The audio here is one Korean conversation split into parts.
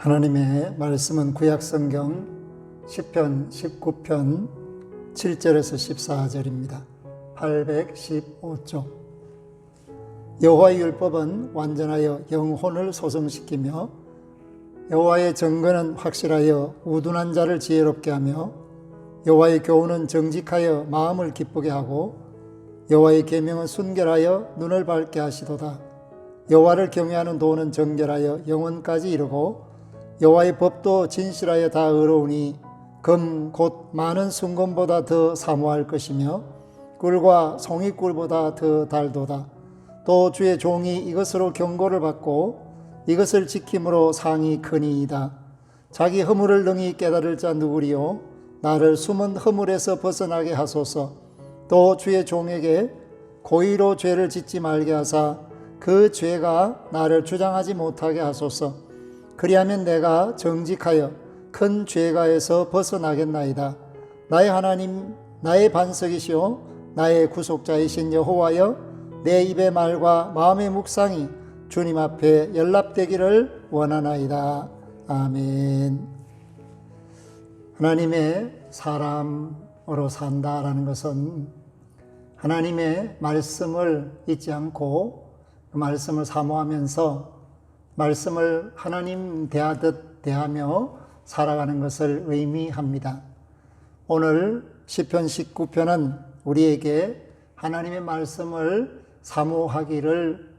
하나님의 말씀은 구약성경 시편 19편 7절에서 14절입니다. 815쪽. 여호와의 율법은 완전하여 영혼을 소성시키며 여호와의 정건은 확실하여 우둔한 자를 지혜롭게 하며 여호와의 교훈은 정직하여 마음을 기쁘게 하고 여호와의 계명은 순결하여 눈을 밝게 하시도다. 여호와를 경외하는 도는 정결하여 영혼까지 이르고 여호와의 법도 진실하여 다 의로우니 금 곧 많은 순금보다 더 사모할 것이며 꿀과 송이꿀보다 더 달도다. 또 주의 종이 이것으로 경고를 받고 이것을 지킴으로 상이 크니이다. 자기 허물을 능히 깨달을 자 누구리요? 나를 숨은 허물에서 벗어나게 하소서. 또 주의 종에게 고의로 죄를 짓지 말게 하사 그 죄가 나를 주장하지 못하게 하소서. 그리하면 내가 정직하여 큰 죄가에서 벗어나겠나이다. 나의 하나님, 나의 반석이시오 나의 구속자이신 여호와여, 내 입의 말과 마음의 묵상이 주님 앞에 연락되기를 원하나이다. 아멘. 하나님의 사람으로 산다라는 것은 하나님의 말씀을 잊지 않고 그 말씀을 사모하면서 말씀을 하나님 대하듯 대하며 살아가는 것을 의미합니다. 오늘 시편 19편은 우리에게 하나님의 말씀을 사모하기를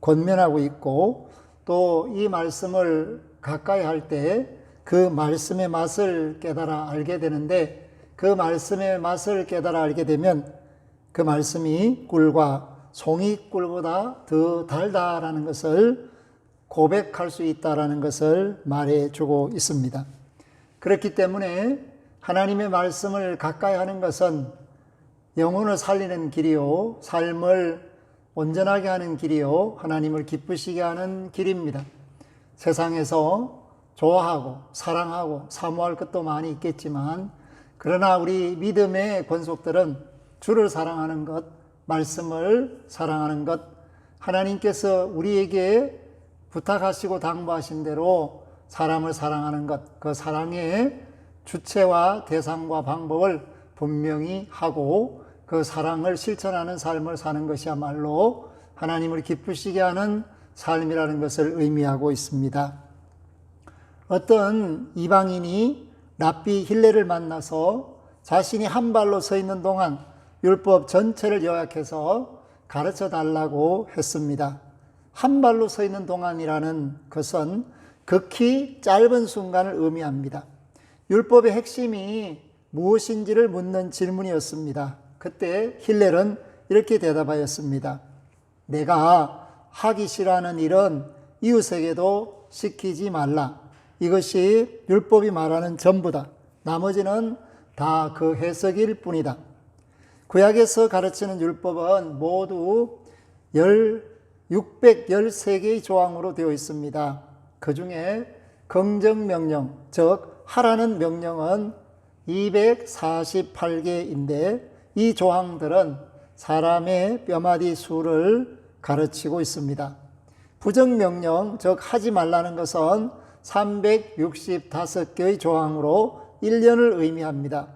권면하고 있고 또 이 말씀을 가까이 할 때 그 말씀의 맛을 깨달아 알게 되는데 그 말씀의 맛을 깨달아 알게 되면 그 말씀이 꿀과 송이꿀보다 더 달다라는 것을 고백할 수 있다라는 것을 말해주고 있습니다. 그렇기 때문에 하나님의 말씀을 가까이 하는 것은 영혼을 살리는 길이요, 삶을 온전하게 하는 길이요, 하나님을 기쁘시게 하는 길입니다. 세상에서 좋아하고 사랑하고 사모할 것도 많이 있겠지만 그러나 우리 믿음의 권속들은 주를 사랑하는 것, 말씀을 사랑하는 것, 하나님께서 우리에게 부탁하시고 당부하신 대로 사람을 사랑하는 것, 그 사랑의 주체와 대상과 방법을 분명히 하고 그 사랑을 실천하는 삶을 사는 것이야말로 하나님을 기쁘시게 하는 삶이라는 것을 의미하고 있습니다. 어떤 이방인이 랍비 힐레를 만나서 자신이 한 발로 서 있는 동안 율법 전체를 요약해서 가르쳐 달라고 했습니다. 한 발로 서 있는 동안이라는 것은 극히 짧은 순간을 의미합니다. 율법의 핵심이 무엇인지를 묻는 질문이었습니다. 그때 힐렐은 이렇게 대답하였습니다. 내가 하기 싫어하는 일은 이웃에게도 시키지 말라. 이것이 율법이 말하는 전부다. 나머지는 다 그 해석일 뿐이다. 구약에서 가르치는 율법은 모두 613개의 조항으로 되어 있습니다. 그 중에 긍정명령, 즉 하라는 명령은 248개인데 이 조항들은 사람의 뼈마디 수를 가르치고 있습니다. 부정명령, 즉 하지 말라는 것은 365개의 조항으로 1년을 의미합니다.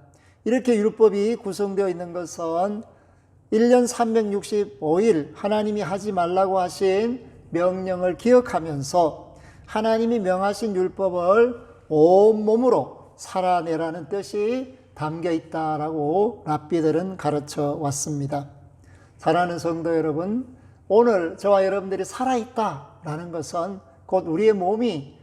이렇게 율법이 구성되어 있는 것은 1년 365일 하나님이 하지 말라고 하신 명령을 기억하면서 하나님이 명하신 율법을 온몸으로 살아내라는 뜻이 담겨 있다라고 랍비들은 가르쳐 왔습니다. 사랑하는 성도 여러분, 오늘 저와 여러분들이 살아있다라는 것은 곧 우리의 몸이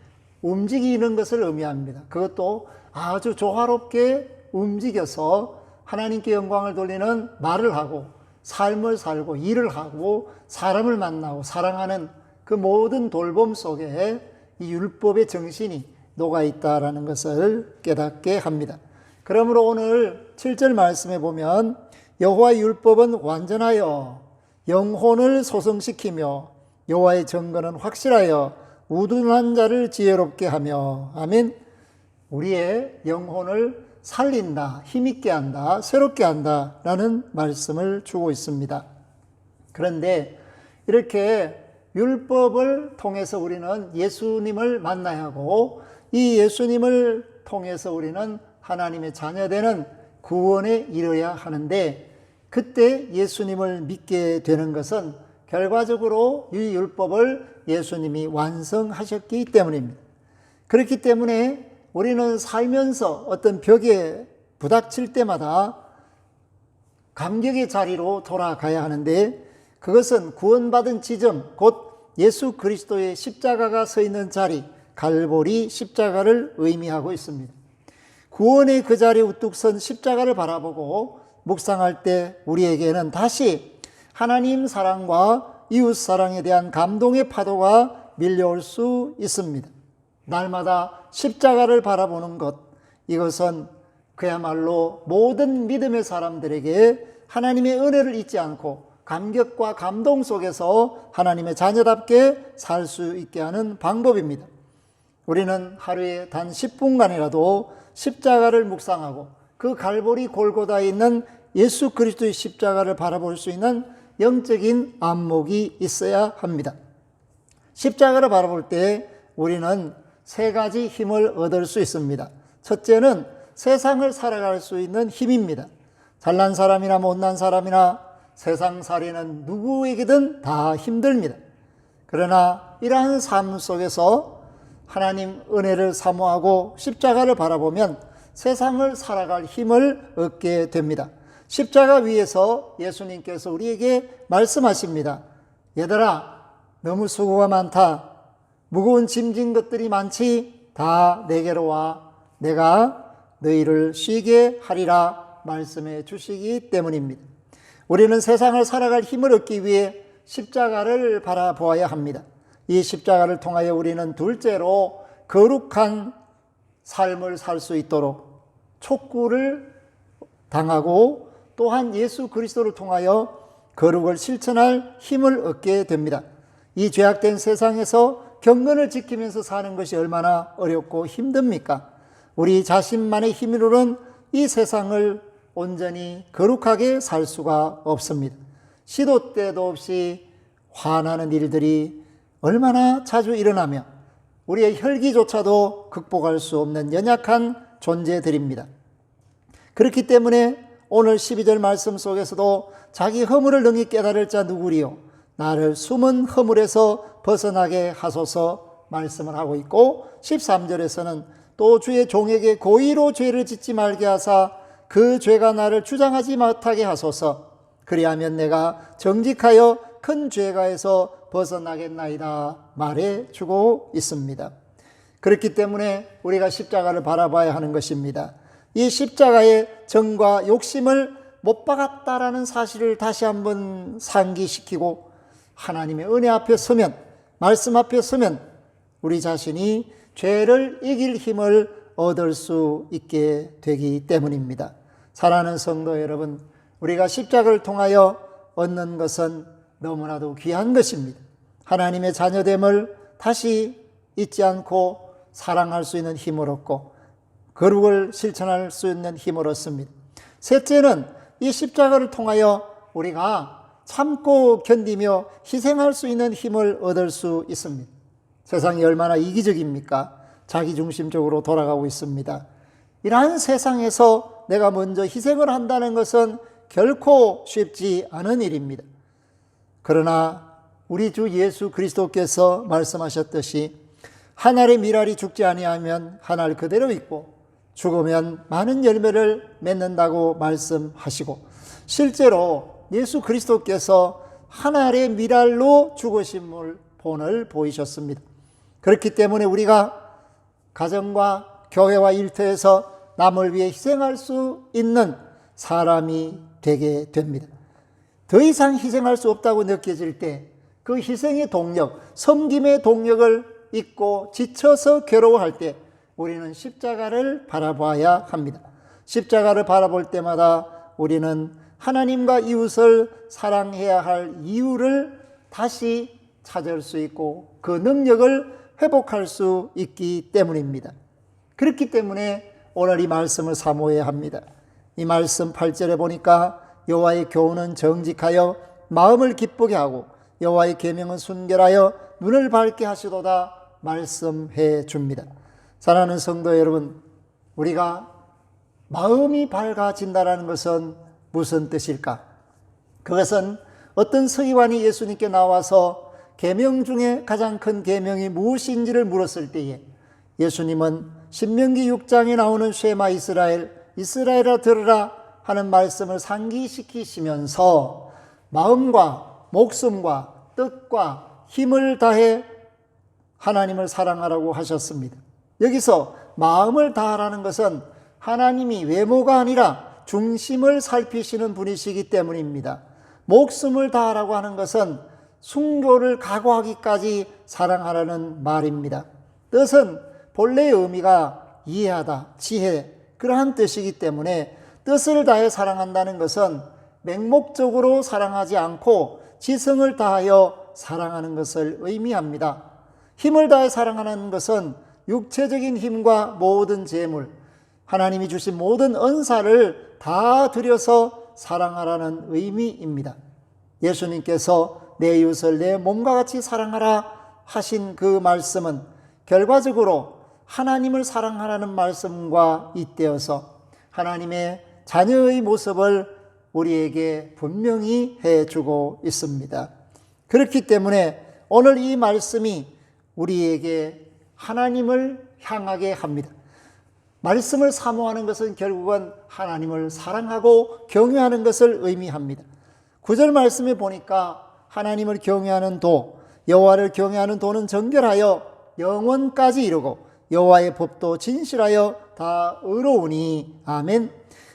움직이는 것을 의미합니다. 그것도 아주 조화롭게 움직여서 하나님께 영광을 돌리는 말을 하고 삶을 살고 일을 하고 사람을 만나고 사랑하는 그 모든 돌봄 속에 이 율법의 정신이 녹아있다라는 것을 깨닫게 합니다. 그러므로 오늘 7절 말씀에 보면 여호와의 율법은 완전하여 영혼을 소성시키며 여호와의 정건은 확실하여 우둔한 자를 지혜롭게 하며 아멘. 우리의 영혼을 살린다, 힘있게 한다, 새롭게 한다라는 말씀을 주고 있습니다. 그런데 이렇게 율법을 통해서 우리는 예수님을 만나야 하고, 이 예수님을 통해서 우리는 하나님의 자녀되는 구원에 이르러야 하는데, 그때 예수님을 믿게 되는 것은 결과적으로 이 율법을 예수님이 완성하셨기 때문입니다. 그렇기 때문에 우리는 살면서 어떤 벽에 부닥칠 때마다 감격의 자리로 돌아가야 하는데, 그것은 구원받은 지점, 곧 예수 그리스도의 십자가가 서 있는 자리, 갈보리 십자가를 의미하고 있습니다. 구원의 그 자리에 우뚝 선 십자가를 바라보고 묵상할 때 우리에게는 다시 하나님 사랑과 이웃 사랑에 대한 감동의 파도가 밀려올 수 있습니다. 날마다 십자가를 바라보는 것, 이것은 그야말로 모든 믿음의 사람들에게 하나님의 은혜를 잊지 않고 감격과 감동 속에서 하나님의 자녀답게 살 수 있게 하는 방법입니다. 우리는 하루에 단 10분간이라도 십자가를 묵상하고 그 갈보리 골고다에 있는 예수 그리스도의 십자가를 바라볼 수 있는 영적인 안목이 있어야 합니다. 십자가를 바라볼 때 우리는 세 가지 힘을 얻을 수 있습니다. 첫째는 세상을 살아갈 수 있는 힘입니다. 잘난 사람이나 못난 사람이나 세상살이는 누구에게든 다 힘듭니다. 그러나 이러한 삶 속에서 하나님 은혜를 사모하고 십자가를 바라보면 세상을 살아갈 힘을 얻게 됩니다. 십자가 위에서 예수님께서 우리에게 말씀하십니다. 얘들아, 너무 수고가 많다. 무거운 짐진 것들이 많지? 다 내게로 와. 내가 너희를 쉬게 하리라 말씀해 주시기 때문입니다. 우리는 세상을 살아갈 힘을 얻기 위해 십자가를 바라보아야 합니다. 이 십자가를 통하여 우리는 둘째로 거룩한 삶을 살 수 있도록 촉구를 당하고, 또한 예수 그리스도를 통하여 거룩을 실천할 힘을 얻게 됩니다. 이 죄악된 세상에서 경건을 지키면서 사는 것이 얼마나 어렵고 힘듭니까? 우리 자신만의 힘으로는 이 세상을 온전히 거룩하게 살 수가 없습니다. 시도 때도 없이 화나는 일들이 얼마나 자주 일어나며 우리의 혈기조차도 극복할 수 없는 연약한 존재들입니다. 그렇기 때문에 오늘 12절 말씀 속에서도 자기 허물을 능히 깨달을 자 누구리요? 나를 숨은 허물에서 벗어나게 하소서 말씀을 하고 있고, 13절에서는 또 주의 종에게 고의로 죄를 짓지 말게 하사 그 죄가 나를 주장하지 못하게 하소서. 그리하면 내가 정직하여 큰 죄가에서 벗어나겠나이다 말해 주고 있습니다. 그렇기 때문에 우리가 십자가를 바라봐야 하는 것입니다. 이 십자가의 정과 욕심을 못 박았다라는 사실을 다시 한번 상기시키고, 하나님의 은혜 앞에 서면, 말씀 앞에 서면 우리 자신이 죄를 이길 힘을 얻을 수 있게 되기 때문입니다. 사랑하는 성도 여러분, 우리가 십자가를 통하여 얻는 것은 너무나도 귀한 것입니다. 하나님의 자녀됨을 다시 잊지 않고 사랑할 수 있는 힘을 얻고 거룩을 실천할 수 있는 힘을 얻습니다. 셋째는 이 십자가를 통하여 우리가 참고 견디며 희생할 수 있는 힘을 얻을 수 있습니다. 세상이 얼마나 이기적입니까? 자기중심적으로 돌아가고 있습니다. 이러한 세상에서 내가 먼저 희생을 한다는 것은 결코 쉽지 않은 일입니다. 그러나 우리 주 예수 그리스도께서 말씀하셨듯이 한 알의 밀알이 죽지 아니하면 한 알 그대로 있고 죽으면 많은 열매를 맺는다고 말씀하시고, 실제로 예수 그리스도께서 한 알의 밀알로 죽으심을 본을 보이셨습니다. 그렇기 때문에 우리가 가정과 교회와 일터에서 남을 위해 희생할 수 있는 사람이 되게 됩니다. 더 이상 희생할 수 없다고 느껴질 때 그 희생의 동력, 섬김의 동력을 잊고 지쳐서 괴로워할 때 우리는 십자가를 바라봐야 합니다. 십자가를 바라볼 때마다 우리는 하나님과 이웃을 사랑해야 할 이유를 다시 찾을 수 있고 그 능력을 회복할 수 있기 때문입니다. 그렇기 때문에 오늘 이 말씀을 사모해야 합니다. 이 말씀 8절에 보니까 여호와의 교훈은 정직하여 마음을 기쁘게 하고 여호와의 계명은 순결하여 눈을 밝게 하시도다 말씀해 줍니다. 사랑하는 성도 여러분, 우리가 마음이 밝아진다는 것은 무슨 뜻일까? 그것은 어떤 서기관이 예수님께 나와서 계명 중에 가장 큰 계명이 무엇인지를 물었을 때에 예수님은 신명기 6장에 나오는 쉐마 이스라엘아 들으라 하는 말씀을 상기시키시면서 마음과 목숨과 뜻과 힘을 다해 하나님을 사랑하라고 하셨습니다. 여기서 마음을 다하라는 것은 하나님이 외모가 아니라 중심을 살피시는 분이시기 때문입니다. 목숨을 다하라고 하는 것은 순교를 각오하기까지 사랑하라는 말입니다. 뜻은 본래의 의미가 이해하다, 지혜, 그러한 뜻이기 때문에 뜻을 다해 사랑한다는 것은 맹목적으로 사랑하지 않고 지성을 다하여 사랑하는 것을 의미합니다. 힘을 다해 사랑하는 것은 육체적인 힘과 모든 재물, 하나님이 주신 모든 은사를 다 들여서 사랑하라는 의미입니다. 예수님께서 내 이웃을 내 몸과 같이 사랑하라 하신 그 말씀은 결과적으로 하나님을 사랑하라는 말씀과 잇대어서 하나님의 자녀의 모습을 우리에게 분명히 해주고 있습니다. 그렇기 때문에 오늘 이 말씀이 우리에게 하나님을 향하게 합니다. 말씀을 사모하는 것은 결국은 하나님을 사랑하고 경외하는 것을 의미합니다. 9절 말씀에 보니까 하나님을 경외하는 도, 여호와를 경외하는 도는 정결하여 영원까지 이르고 여호와의 법도 진실하여 다 의로우니. 아멘.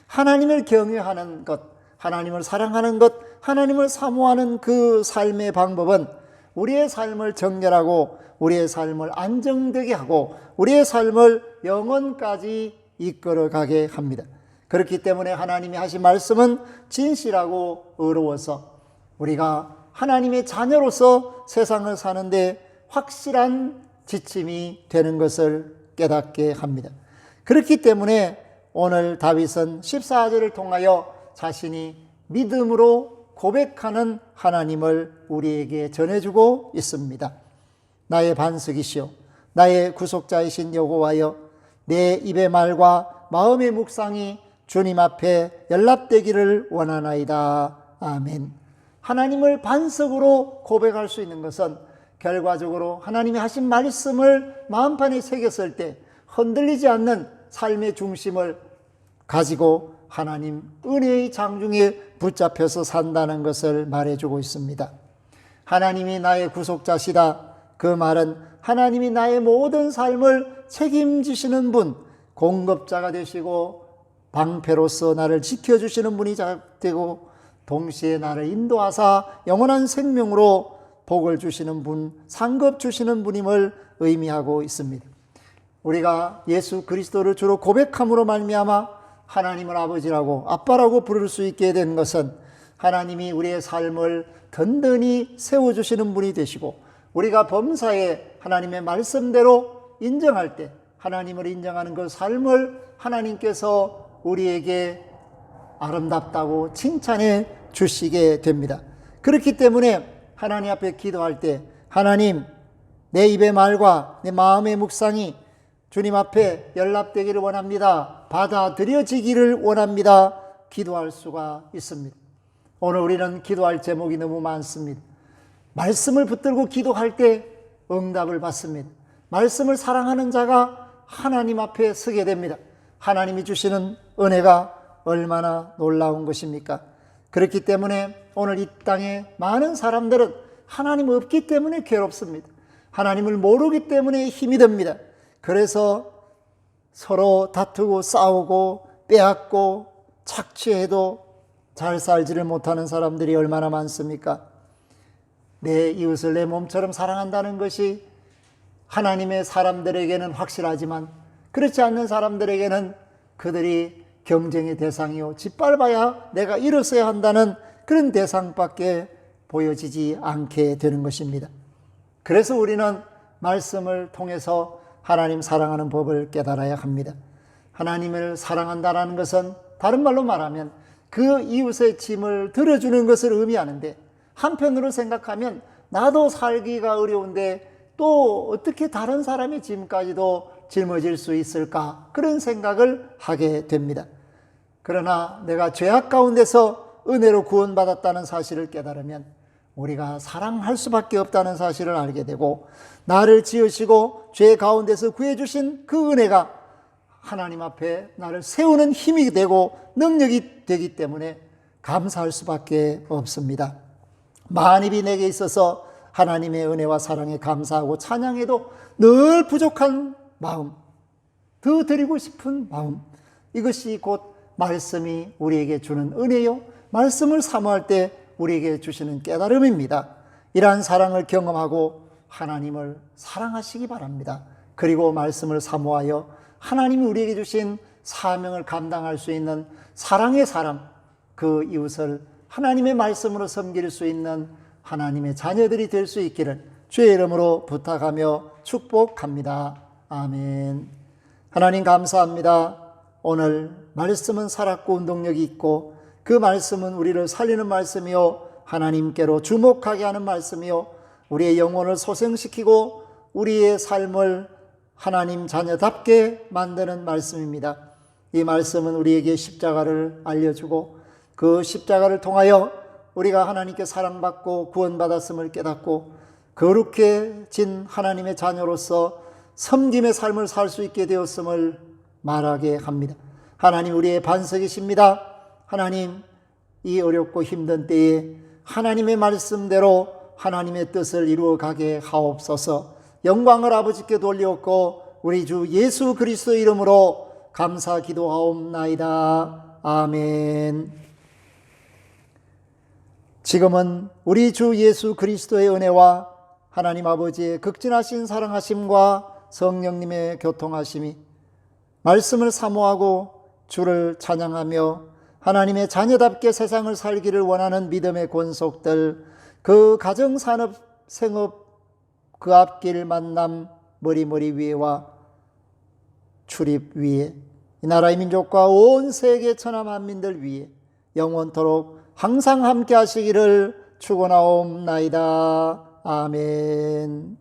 하나님을 경외하는 것, 하나님을 사랑하는 것, 하나님을 사모하는 그 삶의 방법은 우리의 삶을 정결하고 우리의 삶을 안정되게 하고 우리의 삶을 영원까지 이끌어가게 합니다. 그렇기 때문에 하나님이 하신 말씀은 진실하고 의로워서 우리가 하나님의 자녀로서 세상을 사는데 확실한 지침이 되는 것을 깨닫게 합니다. 그렇기 때문에 오늘 다윗은 14절을 통하여 자신이 믿음으로 고백하는 하나님을 우리에게 전해주고 있습니다. 나의 반석이시오 나의 구속자이신 여호와여, 내 입의 말과 마음의 묵상이 주님 앞에 연락되기를 원하나이다. 아멘. 하나님을 반석으로 고백할 수 있는 것은 결과적으로 하나님이 하신 말씀을 마음판에 새겼을 때 흔들리지 않는 삶의 중심을 가지고 하나님 은혜의 장중에 붙잡혀서 산다는 것을 말해주고 있습니다. 하나님이 나의 구속자시다. 그 말은 하나님이 나의 모든 삶을 책임지시는 분, 공급자가 되시고 방패로서 나를 지켜주시는 분이 되고 동시에 나를 인도하사 영원한 생명으로 복을 주시는 분, 상급 주시는 분임을 의미하고 있습니다. 우리가 예수 그리스도를 주로 고백함으로 말미암아 하나님을 아버지라고 아빠라고 부를 수 있게 된 것은 하나님이 우리의 삶을 든든히 세워주시는 분이 되시고 우리가 범사에 하나님의 말씀대로 인정할 때 하나님을 인정하는 그 삶을 하나님께서 우리에게 아름답다고 칭찬해 주시게 됩니다. 그렇기 때문에 하나님 앞에 기도할 때 하나님, 내 입의 말과 내 마음의 묵상이 주님 앞에 연락되기를 원합니다. 받아들여지기를 원합니다. 기도할 수가 있습니다. 오늘 우리는 기도할 제목이 너무 많습니다. 말씀을 붙들고 기도할 때 응답을 받습니다. 말씀을 사랑하는 자가 하나님 앞에 서게 됩니다. 하나님이 주시는 은혜가 얼마나 놀라운 것입니까? 그렇기 때문에 오늘 이 땅에 많은 사람들은 하나님 없기 때문에 괴롭습니다. 하나님을 모르기 때문에 힘이 듭니다. 그래서 서로 다투고 싸우고 빼앗고 착취해도 잘 살지를 못하는 사람들이 얼마나 많습니까? 내 이웃을 내 몸처럼 사랑한다는 것이 하나님의 사람들에게는 확실하지만 그렇지 않는 사람들에게는 그들이 경쟁의 대상이요 짓밟아야 내가 일어서야 한다는 그런 대상밖에 보여지지 않게 되는 것입니다. 그래서 우리는 말씀을 통해서 하나님 사랑하는 법을 깨달아야 합니다. 하나님을 사랑한다는 것은 다른 말로 말하면 그 이웃의 짐을 들어주는 것을 의미하는데 한편으로 생각하면 나도 살기가 어려운데 또 어떻게 다른 사람의 짐까지도 짊어질 수 있을까? 그런 생각을 하게 됩니다. 그러나 내가 죄악 가운데서 은혜로 구원받았다는 사실을 깨달으면 우리가 사랑할 수밖에 없다는 사실을 알게 되고, 나를 지으시고 죄 가운데서 구해주신 그 은혜가 하나님 앞에 나를 세우는 힘이 되고 능력이 되기 때문에 감사할 수밖에 없습니다. 만입이 내게 있어서 하나님의 은혜와 사랑에 감사하고 찬양해도 늘 부족한 마음, 더 드리고 싶은 마음, 이것이 곧 말씀이 우리에게 주는 은혜요, 말씀을 사모할 때 우리에게 주시는 깨달음입니다. 이러한 사랑을 경험하고 하나님을 사랑하시기 바랍니다. 그리고 말씀을 사모하여 하나님이 우리에게 주신 사명을 감당할 수 있는 사랑의 사람, 그 이웃을 하나님의 말씀으로 섬길 수 있는 하나님의 자녀들이 될 수 있기를 주의 이름으로 부탁하며 축복합니다. 아멘. 하나님 감사합니다. 오늘 말씀은 살았고 운동력이 있고 그 말씀은 우리를 살리는 말씀이요, 하나님께로 주목하게 하는 말씀이요, 우리의 영혼을 소생시키고 우리의 삶을 하나님 자녀답게 만드는 말씀입니다. 이 말씀은 우리에게 십자가를 알려주고 그 십자가를 통하여 우리가 하나님께 사랑받고 구원받았음을 깨닫고 거룩해진 하나님의 자녀로서 섬김의 삶을 살 수 있게 되었음을 말하게 합니다. 하나님 우리의 반석이십니다. 하나님, 이 어렵고 힘든 때에 하나님의 말씀대로 하나님의 뜻을 이루어가게 하옵소서. 영광을 아버지께 돌려옵고 우리 주 예수 그리스도 이름으로 감사 기도하옵나이다. 아멘. 지금은 우리 주 예수 그리스도의 은혜와 하나님 아버지의 극진하신 사랑하심과 성령님의 교통하심이, 말씀을 사모하고 주를 찬양하며 하나님의 자녀답게 세상을 살기를 원하는 믿음의 권속들, 그 가정, 산업, 생업, 그 앞길, 만남, 머리머리 위에와 출입 위에, 이 나라의 민족과 온 세계 천하 만민들 위에 영원토록 항상 함께 하시기를 축원하옵나이다. 아멘.